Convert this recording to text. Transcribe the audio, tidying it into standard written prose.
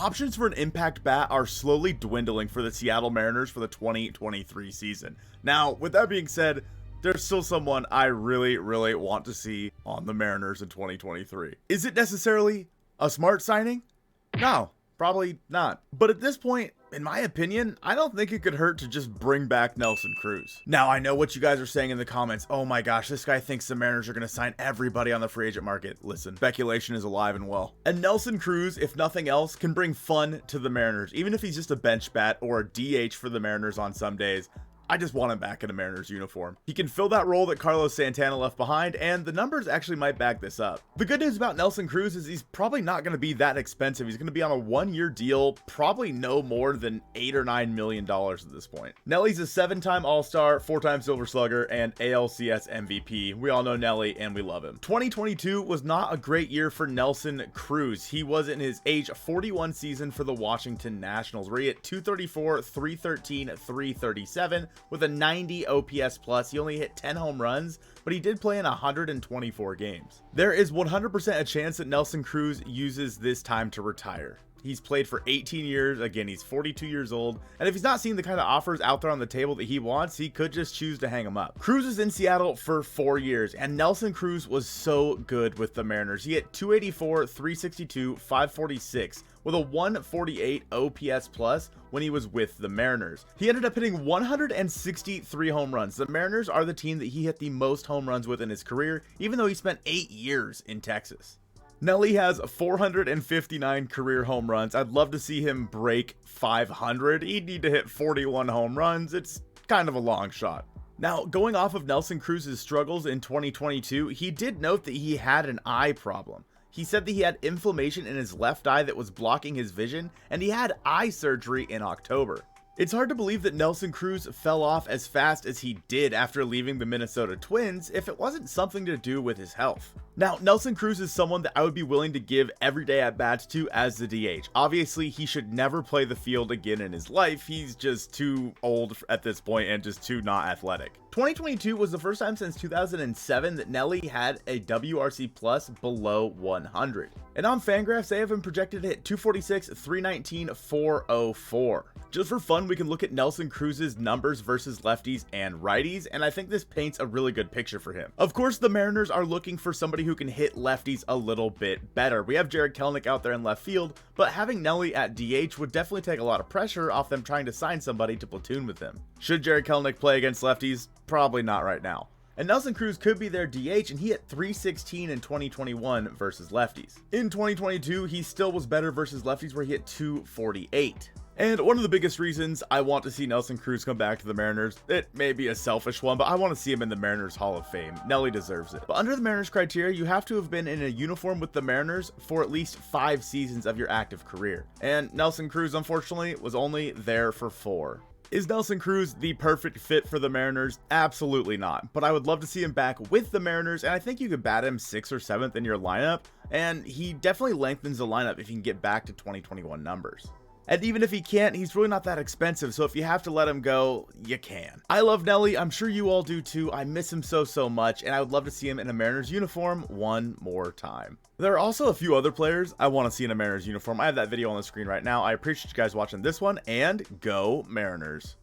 options for an impact bat are slowly dwindling for the Seattle Mariners for the 2023 season. Now, with that being said, there's still someone I really want to see on the Mariners in 2023. Is it necessarily a smart signing? No, probably not. But at this point, in my opinion, I don't think it could hurt to just bring back Nelson Cruz. Now, I know what you guys are saying in the comments. Oh my gosh, this guy thinks the Mariners are going to sign everybody on the free agent market. Listen, speculation is alive and well. And Nelson Cruz, if nothing else, can bring fun to the Mariners. Even if he's just a bench bat or a DH for the Mariners on some days, I just want him back in a Mariners uniform. He can fill that role that Carlos Santana left behind, and the numbers actually might back this up. The good news about Nelson Cruz is he's probably not going to be that expensive. He's going to be on a 1-year deal, probably no more than $8 or $9 million at this point. Nelly's a 7-time All-Star, 4-time Silver Slugger, and ALCS MVP. We all know Nelly, and we love him. 2022 was not a great year for Nelson Cruz. He was in his age 41 season for the Washington Nationals, where he hit 234, 313, 337, with a 90 OPS plus. He only hit 10 home runs, but he did play in 124 games. There is 100% a chance that Nelson Cruz uses this time to retire. He's played for 18 years. Again, he's 42 years old. And if he's not seeing the kind of offers out there on the table that he wants, he could just choose to hang him up. Cruz is in Seattle for 4 years, and Nelson Cruz was so good with the Mariners. He hit 284, 362, 546 with a 148 OPS plus when he was with the Mariners. He ended up hitting 163 home runs. The Mariners are the team that he hit the most home runs with in his career, even though he spent 8 years in Texas. Nelly has 459 career home runs. I'd love to see him break 500. He'd need to hit 41 home runs. It's kind of a long shot. Now, going off of Nelson Cruz's struggles in 2022, he did note that he had an eye problem. He said that he had inflammation in his left eye that was blocking his vision, and he had eye surgery in October. It's hard to believe that Nelson Cruz fell off as fast as he did after leaving the Minnesota Twins if it wasn't something to do with his health. Now, Nelson Cruz is someone that I would be willing to give everyday at-bats to as the DH. Obviously, he should never play the field again in his life. He's just too old at this point and just too not athletic. 2022 was the first time since 2007 that Nelly had a WRC plus below 100. And on Fangraphs, they have him projected to hit 246, 319, 404. Just for fun, we can look at Nelson Cruz's numbers versus lefties and righties, and I think this paints a really good picture for him. Of course, the Mariners are looking for somebody who can hit lefties a little bit better. We have Jarred Kelenic out there in left field, but having Nelly at DH would definitely take a lot of pressure off them trying to sign somebody to platoon with them. Should Jarred Kelenic play against lefties? Probably not right now. And Nelson Cruz could be their DH, and he hit 316 in 2021 versus lefties. In 2022, he still was better versus lefties, where he hit 248. And one of the biggest reasons I want to see Nelson Cruz come back to the Mariners, it may be a selfish one, but I want to see him in the Mariners Hall of Fame. Nelly deserves it. But under the Mariners criteria, you have to have been in a uniform with the Mariners for at least 5 seasons of your active career. And Nelson Cruz, unfortunately, was only there for 4. Is Nelson Cruz the perfect fit for the Mariners? Absolutely not. But I would love to see him back with the Mariners, and I think you could bat him 6th or 7th in your lineup, and he definitely lengthens the lineup if you can get back to 2021 numbers. And even if he can't, he's really not that expensive, so if you have to let him go, you can. I love Nelly. I'm sure you all do too. I miss him so much, and I would love to see him in a Mariners uniform one more time. There are also a few other players I want to see in a Mariners uniform. I have that video on the screen right now. I appreciate you guys watching this one, and go Mariners.